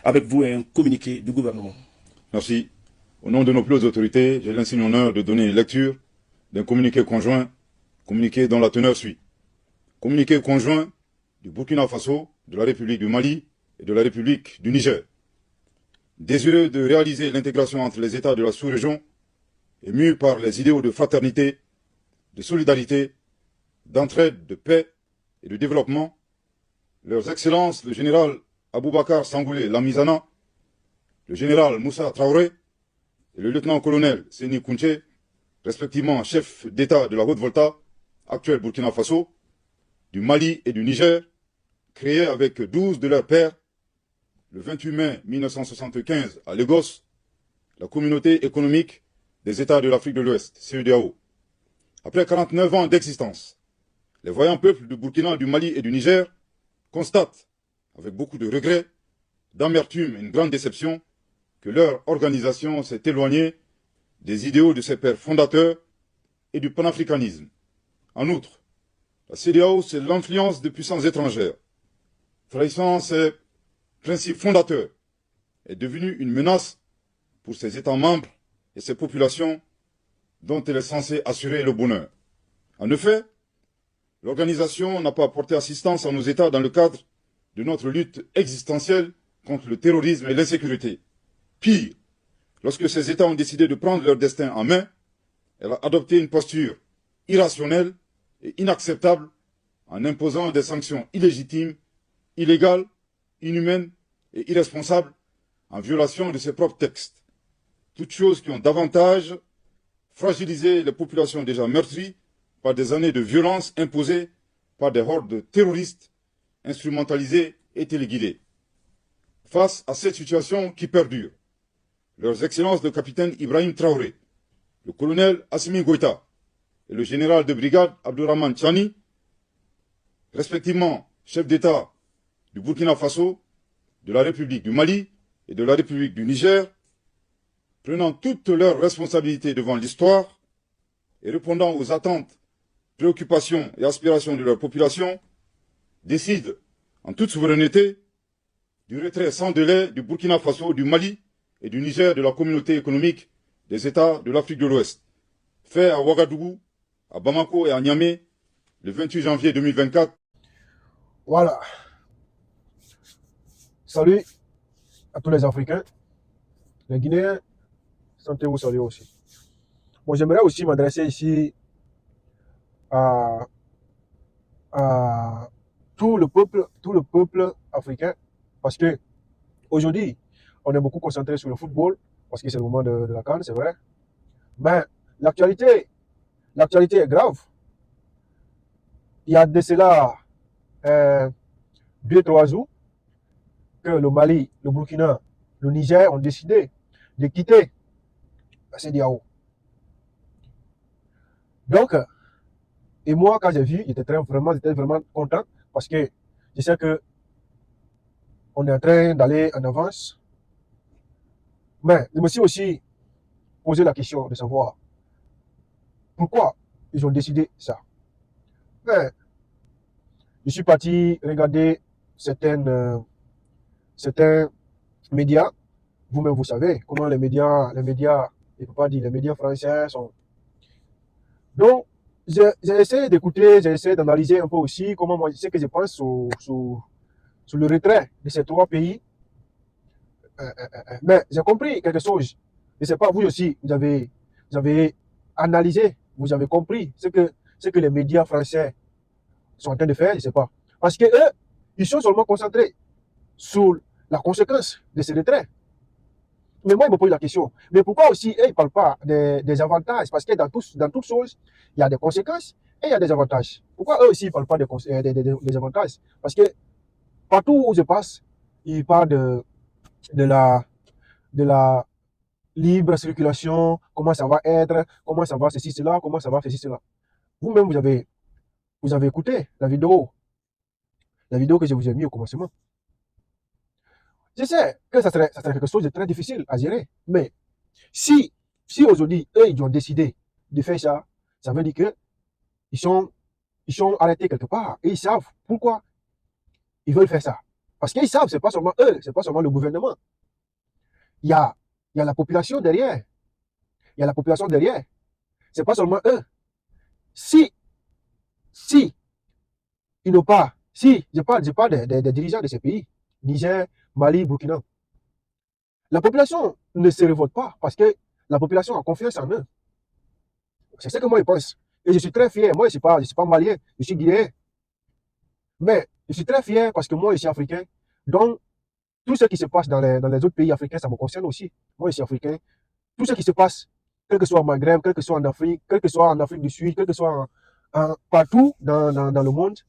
Avec vous, un communiqué du gouvernement. Merci. Au nom de nos plus hautes autorités, j'ai l'insigne honneur de donner lecture d'un communiqué conjoint, communiqué dont la teneur suit. Communiqué conjoint du Burkina Faso, de la République du Mali et de la République du Niger. Désireux de réaliser l'intégration entre les États de la sous-région et mû par les idéaux de fraternité, de solidarité, d'entraide, de paix et de développement, leurs excellences, le général Aboubakar Sangoulé Lamizana, le général Moussa Traoré et le lieutenant-colonel Séni Kounché, respectivement chef d'État de la Haute-Volta, actuel Burkina Faso, du Mali et du Niger, créés avec 12 de leurs pairs, le 28 mai 1975 à Lagos, la communauté économique des États de l'Afrique de l'Ouest, CEDEAO. Après 49 ans d'existence, les voyants peuples du Burkina, du Mali et du Niger constatent, avec beaucoup de regrets, d'amertume et une grande déception, que leur organisation s'est éloignée des idéaux de ses pères fondateurs et du panafricanisme. En outre, la CEDEAO, c'est l'influence de puissances étrangères. Trahissant ses principes fondateurs, est devenue une menace pour ses États membres et ses populations dont elle est censée assurer le bonheur. En effet, l'organisation n'a pas apporté assistance à nos États dans le cadre de notre lutte existentielle contre le terrorisme et l'insécurité. Pire, lorsque ces États ont décidé de prendre leur destin en main, elle a adopté une posture irrationnelle et inacceptable en imposant des sanctions illégitimes, illégales, inhumaines et irresponsables en violation de ses propres textes. Toutes choses qui ont davantage fragilisé les populations déjà meurtries par des années de violence imposées par des hordes terroristes instrumentalisées et téléguidées. Face à cette situation qui perdure, leurs excellences le capitaine Ibrahim Traoré, le colonel Assimi Goïta et le général de brigade Abdourahmane Tchani, respectivement chef d'État du Burkina Faso, de la République du Mali et de la République du Niger, prenant toutes leurs responsabilités devant l'histoire et répondant aux attentes, préoccupations et aspirations de leur population, décident, en toute souveraineté, du retrait sans délai du Burkina Faso, du Mali et du Niger de la communauté économique des États de l'Afrique de l'Ouest, fait à Ouagadougou, à Bamako et à Niamey le 28 janvier 2024. Voilà. Salut à tous les Africains, les Guinéens, sentez-vous saluer aussi. Bon, j'aimerais aussi m'adresser ici à, à tout le peuple africain, parce que aujourd'hui, on est beaucoup concentré sur le football, parce que c'est le moment de la CAN, c'est vrai. Mais l'actualité, l'actualité est grave. Il y a de cela 2-3 jours que le Mali, le Burkina, le Niger ont décidé de quitter la CEDEAO. Donc, et moi, quand j'ai vu, j'étais vraiment content parce que je sais que on est en train d'aller en avance. Mais je me suis aussi posé la question de savoir pourquoi ils ont décidé ça. Mais je suis parti regarder certains médias. Vous-même, vous savez comment je peux pas dire, les médias français sont. Donc, j'ai essayé d'écouter, j'ai essayé d'analyser un peu aussi comment moi, ce que je pense sur le retrait de ces 3 pays. Mais j'ai compris quelque chose. Je ne sais pas, vous aussi, vous avez analysé, vous avez compris ce que les médias français sont en train de faire, je ne sais pas. Parce que eux, ils sont seulement concentrés sur la conséquence de ces retraits. Mais moi, je me pose la question, mais pourquoi aussi eux, ils ne parlent pas des avantages? Parce que dans toute chose, il y a des conséquences et il y a des avantages. Pourquoi eux aussi, ils ne parlent pas des avantages? Parce que partout où je passe, ils parlent de la, de la libre circulation, comment ça va être, comment ça va ceci, cela, comment ça va ceci, cela. Vous-même, vous avez écouté la vidéo que je vous ai mis au commencement. Je sais que ça serait quelque chose de très difficile à gérer, mais si, si aujourd'hui, eux, ils ont décidé de faire ça, ça veut dire que ils sont arrêtés quelque part et ils savent pourquoi ils veulent faire ça. Parce qu'ils savent, c'est pas seulement eux, c'est pas seulement le gouvernement. Il y a, il y a la population derrière. Il y a la population derrière. C'est pas seulement eux. Si, si, ils n'ont pas, si, je parle des dirigeants de ces pays, Niger, Mali, Burkina, la population ne se révolte pas parce que la population a confiance en eux. C'est ce que moi je pense. Et je suis très fier. Moi, je suis pas malien, je suis guinéen. Mais je suis très fier parce que moi, je suis africain. Donc, tout ce qui se passe dans les autres pays africains, ça me concerne aussi. Moi, je suis africain. Tout ce qui se passe, quel que soit au Maghreb, quel que soit en Afrique, quel que soit en Afrique du Sud, quel que soit partout dans le monde,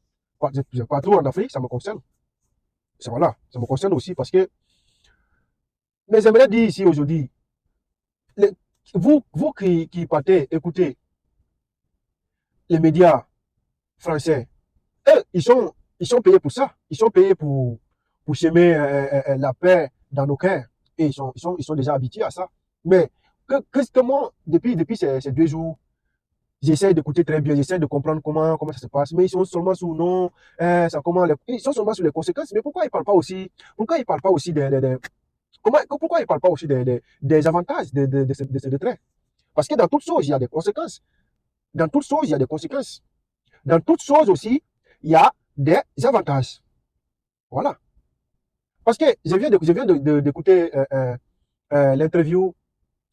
partout en Afrique, ça me concerne. Voilà, ça me concerne aussi parce que, mais j'aimerais dire ici aujourd'hui, les- vous qui partez écouter les médias français, eux, ils sont payés pour ça. Ils sont payés pour semer la paix dans nos cœurs. Et ils sont déjà habitués à ça. Mais comment, depuis ces 2 jours, j'essaie d'écouter très bien, j'essaie de comprendre comment ça se passe. Mais ils sont seulement sous non, ils sont seulement sur les conséquences. Mais pourquoi ils parlent pas aussi pourquoi ils parlent pas aussi des avantages de ce retrait? Parce que dans toute chose, il y a des conséquences. Dans toute chose, il y a des conséquences. Dans toute chose aussi, il y a des avantages. Voilà. Parce que je viens d'écouter l'interview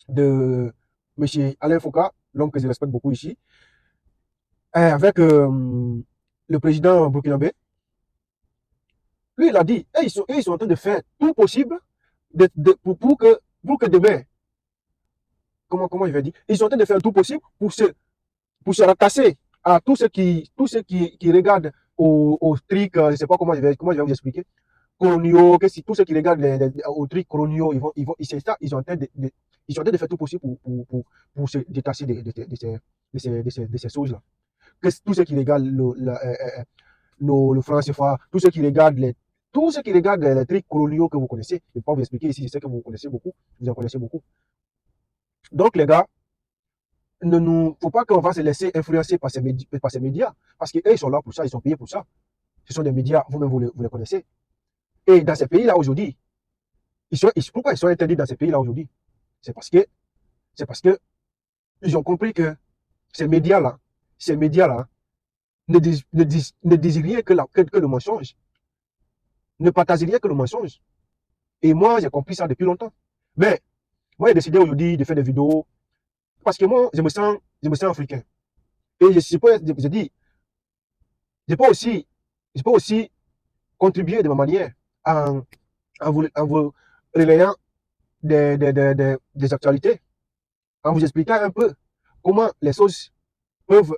de M. Alain Foucault, l'homme que je respecte beaucoup ici, avec le président burkinabé. Lui, il a dit, ils sont en train de faire tout possible pour que demain, comment il va dire, ils sont en train de faire tout possible pour se rattacher à tous ceux qui regardent au truc, je ne sais pas comment je vais vous expliquer, coloniaux, tous ceux qui regardent aux trucs coloniaux, ils sont en train ils sont en train de faire tout possible pour se détacher de ces choses-là. Tous ceux qui regardent le franc CFA, tous ceux qui regardent les trucs coloniaux que vous connaissez, je ne vais pas vous expliquer ici, je sais que vous connaissez beaucoup, vous en connaissez beaucoup. Donc les gars, ne nous faut pas qu'on va se laisser influencer par ces médias, parce qu'eux, ils sont là pour ça, ils sont payés pour ça. Ce sont des médias, vous-même, vous les connaissez. Et dans ces pays-là aujourd'hui, pourquoi ils sont interdits dans ces pays-là aujourd'hui? C'est parce que ils ont compris que ces médias-là, ne disent rien que le mensonge, ne partagent rien que le mensonge. Et moi, j'ai compris ça depuis longtemps. Mais moi, j'ai décidé aujourd'hui de faire des vidéos parce que moi, je me sens africain. Et je dis, je peux aussi contribuer de ma manière en vous relayant des actualités, en vous expliquant un peu comment les choses peuvent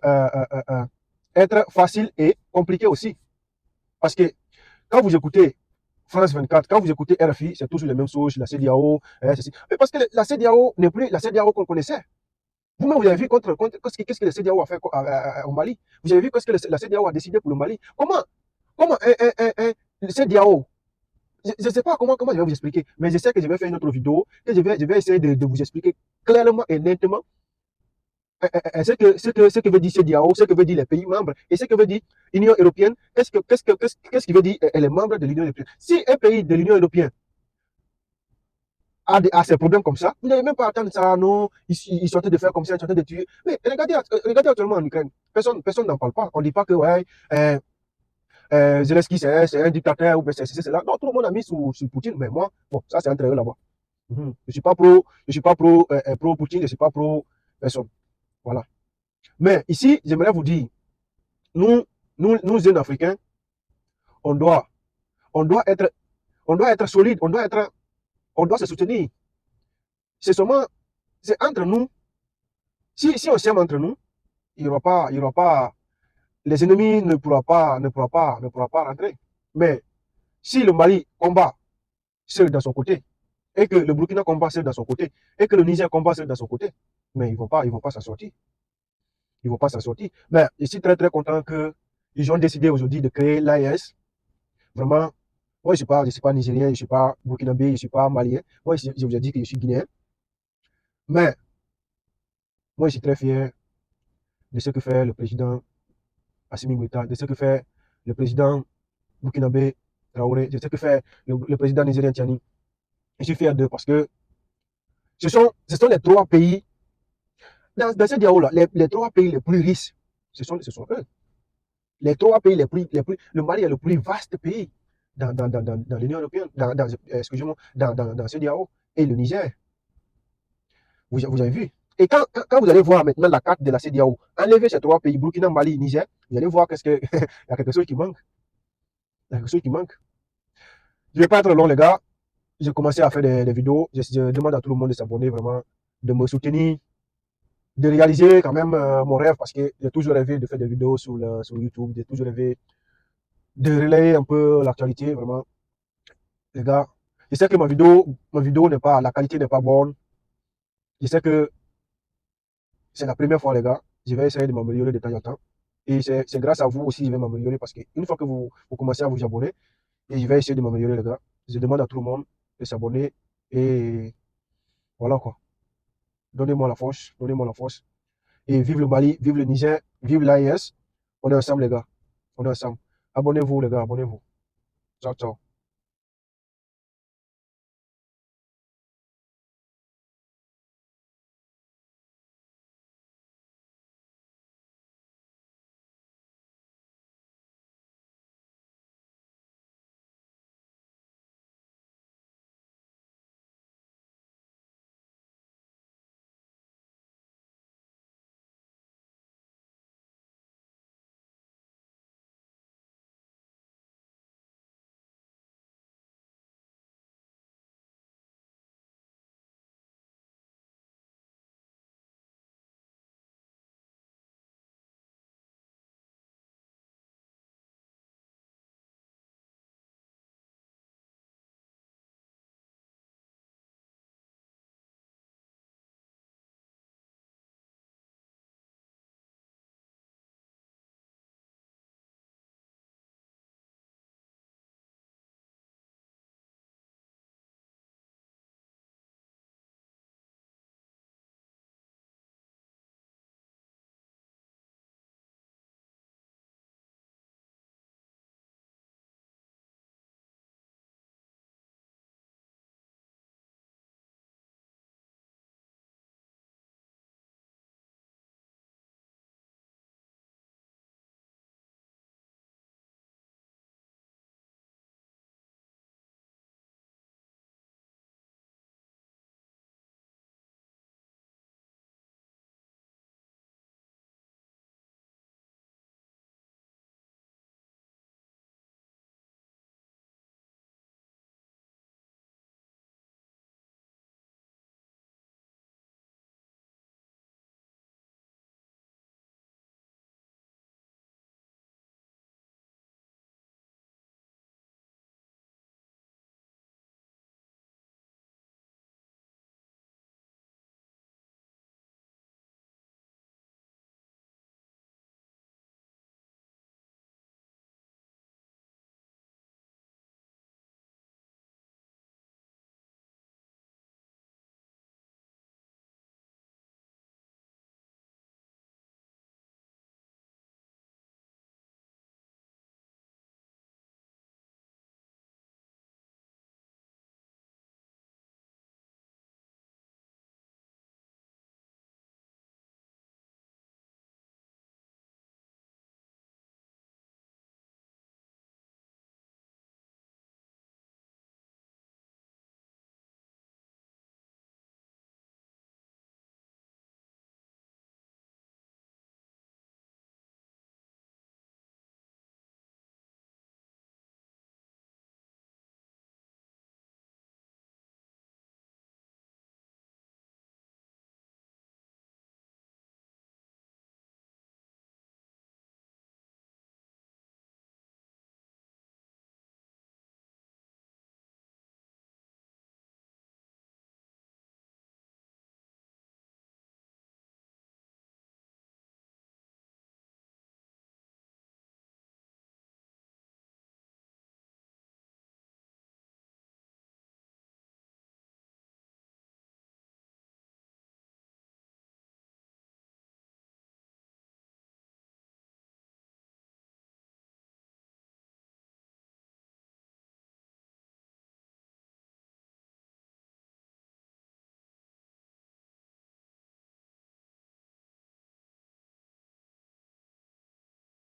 être faciles et compliquées aussi. Parce que quand vous écoutez France 24, quand vous écoutez RFI, c'est toujours les mêmes choses, la CEDEAO, mais parce que la CEDEAO n'est plus la CEDEAO qu'on connaissait. Vous-même, vous avez vu qu'est-ce que la CEDEAO a fait au Mali. Vous avez vu qu'est-ce que la CEDEAO a décidé pour le Mali. Comment le CEDEAO, je ne sais pas comment je vais vous expliquer, mais je sais que je vais faire une autre vidéo, que je vais essayer de vous expliquer clairement et nettement ce que veut dire CEDEAO, ce que veut dire les pays membres, et ce que veut dire l'Union européenne, qu'est-ce qui veut dire les membres de l'Union européenne. Si un pays de l'Union européenne a ces problèmes comme ça, vous n'avez même pas à attendre ça, non, ils sont en train de faire comme ça, ils sont en train de tuer. Mais regardez actuellement en Ukraine, personne n'en parle pas. On ne dit pas que, ouais, Zelensky, c'est un dictateur, ou c'est cela. Non, tout le monde a mis sur Poutine, mais moi, bon, ça c'est entre eux là-bas. Je suis pas pro Poutine, je suis pas pro personne. Voilà. Mais ici, j'aimerais vous dire, nous jeunes Africains, on doit, on doit être, on doit être solide, on doit se soutenir. C'est entre nous. Si on s'aime entre nous, il y aura pas, les ennemis ne pourra pas rentrer. Mais si le Mali combat seul dans son côté, et que le Burkina combat seul dans son côté, et que le Niger combat seul dans son côté, mais ils vont pas s'en sortir. Ils vont pas s'en sortir. Mais je suis très content qu'ils ont décidé aujourd'hui de créer l'AES. Vraiment, moi je suis pas nigérien, je suis pas burkinabé, je suis pas malien. Moi je vous ai dit que je suis guinéen. Mais moi je suis très fier de ce que fait le président Assimi Goïta, de ce que fait le président burkinabé Traoré, je sais que fait le président nigérien Tiani. Je suis fier d'eux parce que ce sont les trois pays, dans ce dialogue là les trois pays les plus riches, ce sont eux. Les trois pays le Mali est le plus vaste pays dans l'Union européenne, excusez-moi, dans ce dialogue. Et le Niger, vous avez vu. Et quand vous allez voir maintenant la carte de la CEDEAO, enlevez ces trois pays, Burkina, Mali, Niger, vous allez voir il y a quelque chose qui manque. Il y a quelque chose qui manque. Je ne vais pas être long, les gars. J'ai commencé à faire des vidéos. Je demande à tout le monde de s'abonner, vraiment, de me soutenir, de réaliser quand même mon rêve, parce que j'ai toujours rêvé de faire des vidéos sur YouTube. J'ai toujours rêvé de relayer un peu l'actualité, vraiment. Les gars, je sais que ma vidéo n'est pas, la qualité n'est pas bonne. Je sais que c'est la première fois, les gars. Je vais essayer de m'améliorer de temps en temps. Et c'est grâce à vous aussi que je vais m'améliorer, parce qu'une fois que vous commencez à vous abonner, et je vais essayer de m'améliorer, les gars. Je demande à tout le monde de s'abonner. Et voilà quoi. Donnez-moi la force. Donnez-moi la force. Et vive le Mali, vive le Niger, vive l'AES. On est ensemble, les gars. On est ensemble. Abonnez-vous, les gars. Abonnez-vous. Ciao, ciao.